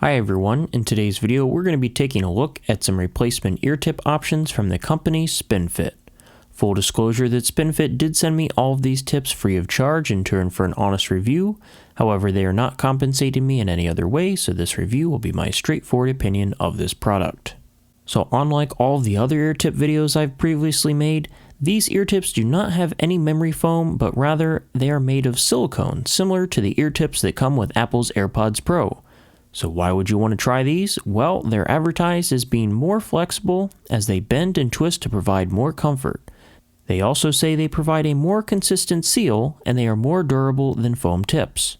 Hi everyone, in today's video we're going to be taking a look at some replacement ear tip options from the company SpinFit. Full disclosure that SpinFit did send me all of these tips free of charge in turn for an honest review. However, they are not compensating me in any other way, so this review will be my straightforward opinion of this product. So unlike all of the other ear tip videos I've previously made, these ear tips do not have any memory foam, but rather they are made of silicone, similar to the ear tips that come with Apple's AirPods Pro. So why would you want to try these? Well, they're advertised as being more flexible as they bend and twist to provide more comfort. They also say they provide a more consistent seal and they are more durable than foam tips.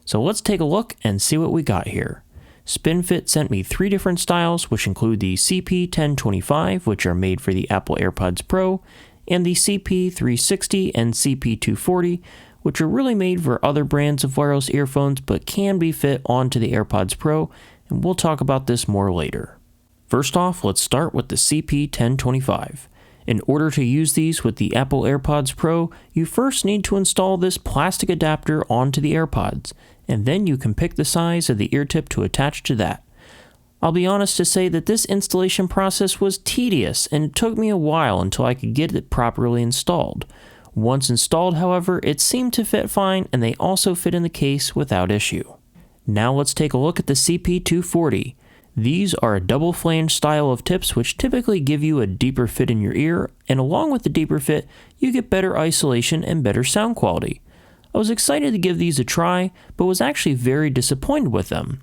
So let's take a look and see what we got here. SpinFit sent me 3 different styles, which include the CP1025, which are made for the Apple AirPods Pro, and the CP360 and CP240, which are really made for other brands of wireless earphones but can be fit onto the AirPods Pro, and we'll talk about this more later. First off, let's start with the CP1025. In order to use these with the Apple AirPods Pro, you first need to install this plastic adapter onto the AirPods, and then you can pick the size of the ear tip to attach to that. I'll be honest to say that this installation process was tedious and it took me a while until I could get it properly installed. Once installed, however, it seemed to fit fine and they also fit in the case without issue. Now let's take a look at the CP240. These are a double flange style of tips which typically give you a deeper fit in your ear, and along with the deeper fit, you get better isolation and better sound quality. I was excited to give these a try, but was actually very disappointed with them.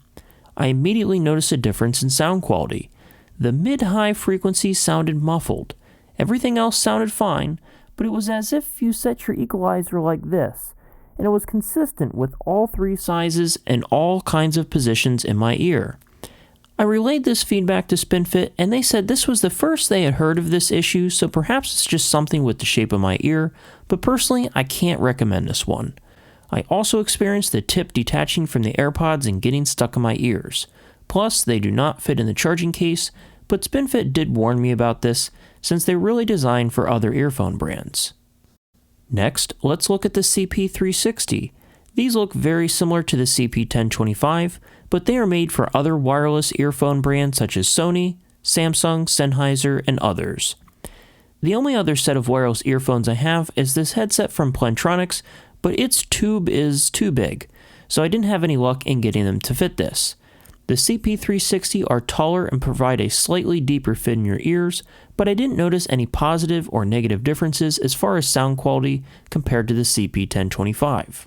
I immediately noticed a difference in sound quality. The mid-high frequencies sounded muffled. Everything else sounded fine, but it was as if you set your equalizer like this, and it was consistent with all 3 sizes and all kinds of positions in my ear. I relayed this feedback to SpinFit, and they said this was the first they had heard of this issue, so perhaps it's just something with the shape of my ear, but personally, I can't recommend this one. I also experienced the tip detaching from the AirPods and getting stuck in my ears. Plus, they do not fit in the charging case, but SpinFit did warn me about this, since they're really designed for other earphone brands. Next, let's look at the CP360. These look very similar to the CP1025, but they are made for other wireless earphone brands such as Sony, Samsung, Sennheiser, and others. The only other set of wireless earphones I have is this headset from Plantronics, but its tube is too big, so I didn't have any luck in getting them to fit this. The CP360 are taller and provide a slightly deeper fit in your ears, but I didn't notice any positive or negative differences as far as sound quality compared to the CP1025.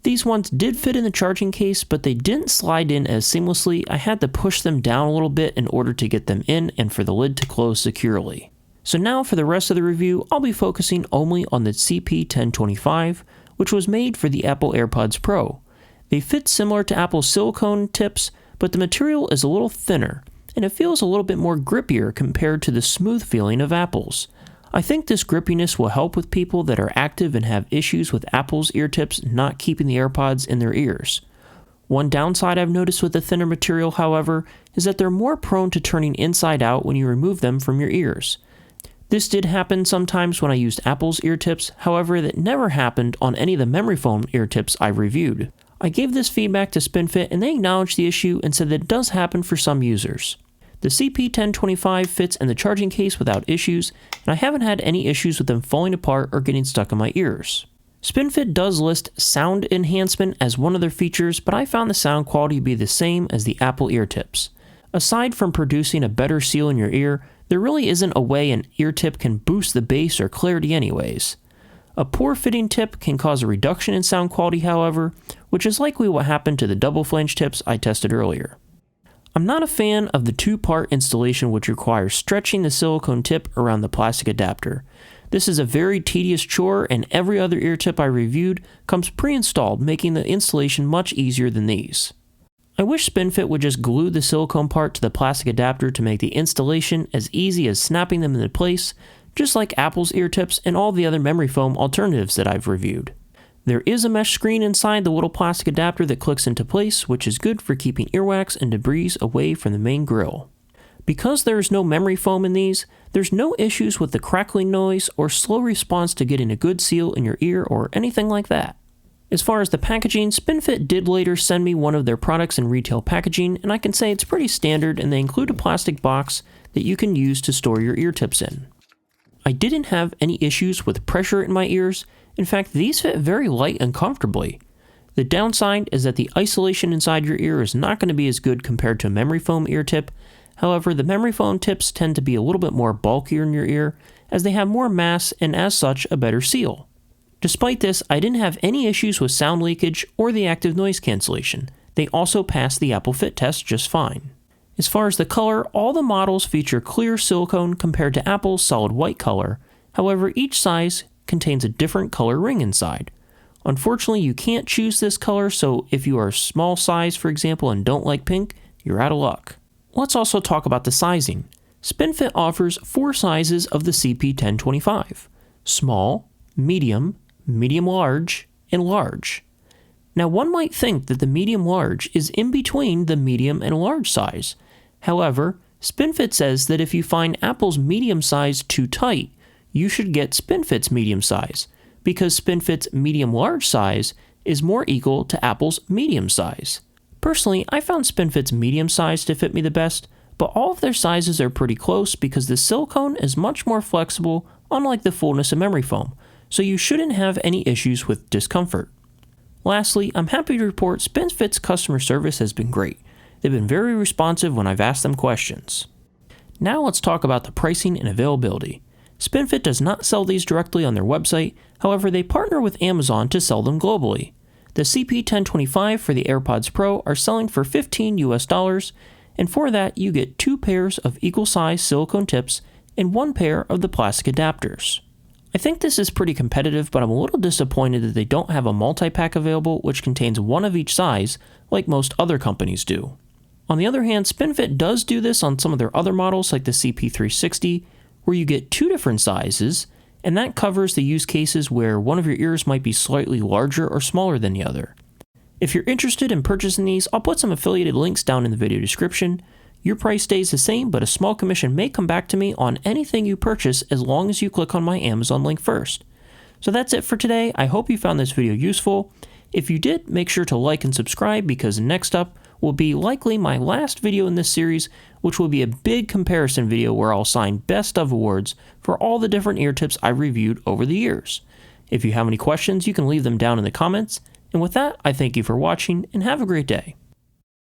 These ones did fit in the charging case, but they didn't slide in as seamlessly. I had to push them down a little bit in order to get them in and for the lid to close securely. So now for the rest of the review, I'll be focusing only on the CP1025, which was made for the Apple AirPods Pro. They fit similar to Apple's silicone tips, but the material is a little thinner, and it feels a little bit more grippier compared to the smooth feeling of Apple's. I think this grippiness will help with people that are active and have issues with Apple's ear tips not keeping the AirPods in their ears. One downside I've noticed with the thinner material, however, is that they're more prone to turning inside out when you remove them from your ears. This did happen sometimes when I used Apple's ear tips, however, that never happened on any of the memory foam ear tips I've reviewed. I gave this feedback to SpinFit and they acknowledged the issue and said that it does happen for some users. The CP1025 fits in the charging case without issues, and I haven't had any issues with them falling apart or getting stuck in my ears. SpinFit does list sound enhancement as one of their features, but I found the sound quality to be the same as the Apple ear tips. Aside from producing a better seal in your ear, there really isn't a way an ear tip can boost the bass or clarity anyways. A poor fitting tip can cause a reduction in sound quality, however, which is likely what happened to the double flange tips I tested earlier. I'm not a fan of the 2-part installation which requires stretching the silicone tip around the plastic adapter. This is a very tedious chore, and every other ear tip I reviewed comes pre-installed, making the installation much easier than these. I wish SpinFit would just glue the silicone part to the plastic adapter to make the installation as easy as snapping them into place, just like Apple's ear tips and all the other memory foam alternatives that I've reviewed. There is a mesh screen inside the little plastic adapter that clicks into place, which is good for keeping earwax and debris away from the main grill. Because there is no memory foam in these, there's no issues with the crackling noise or slow response to getting a good seal in your ear or anything like that. As far as the packaging, SpinFit did later send me one of their products in retail packaging, and I can say it's pretty standard, and they include a plastic box that you can use to store your ear tips in. I didn't have any issues with pressure in my ears. In fact, these fit very light and comfortably. The downside is that the isolation inside your ear is not going to be as good compared to a memory foam ear tip. However, the memory foam tips tend to be a little bit more bulkier in your ear, as they have more mass and as such a better seal. Despite this, I didn't have any issues with sound leakage or the active noise cancellation. They also passed the Apple Fit test just fine. As far as the color, all the models feature clear silicone compared to Apple's solid white color. However, each size contains a different color ring inside. Unfortunately, you can't choose this color, so if you are a small size, for example, and don't like pink, you're out of luck. Let's also talk about the sizing. SpinFit offers 4 sizes of the CP1025: small, medium, medium large, and large. Now, one might think that the medium large is in between the medium and large size. However, SpinFit says that if you find Apple's medium size too tight, you should get SpinFit's medium size, because SpinFit's medium large size is more equal to Apple's medium size. Personally, I found SpinFit's medium size to fit me the best, but all of their sizes are pretty close because the silicone is much more flexible, unlike the fullness of memory foam, so you shouldn't have any issues with discomfort. Lastly, I'm happy to report SpinFit's customer service has been great. They've been very responsive when I've asked them questions. Now let's talk about the pricing and availability. SpinFit does not sell these directly on their website, however they partner with Amazon to sell them globally. The CP1025 for the AirPods Pro are selling for $15 US, and for that you get 2 pairs of equal size silicone tips and 1 pair of the plastic adapters. I think this is pretty competitive, but I'm a little disappointed that they don't have a multi-pack available which contains 1 of each size like most other companies do. On the other hand, SpinFit does do this on some of their other models like the CP360, where you get 2 different sizes, and that covers the use cases where one of your ears might be slightly larger or smaller than the other. If you're interested in purchasing these, I'll put some affiliated links down in the video description. Your price stays the same, but a small commission may come back to me on anything you purchase as long as you click on my Amazon link first. So that's it for today. I hope you found this video useful. If you did, make sure to like and subscribe, because next up will be likely my last video in this series, which will be a big comparison video where I'll assign best of awards for all the different ear tips I've reviewed over the years. If you have any questions, you can leave them down in the comments. And with that, I thank you for watching and have a great day.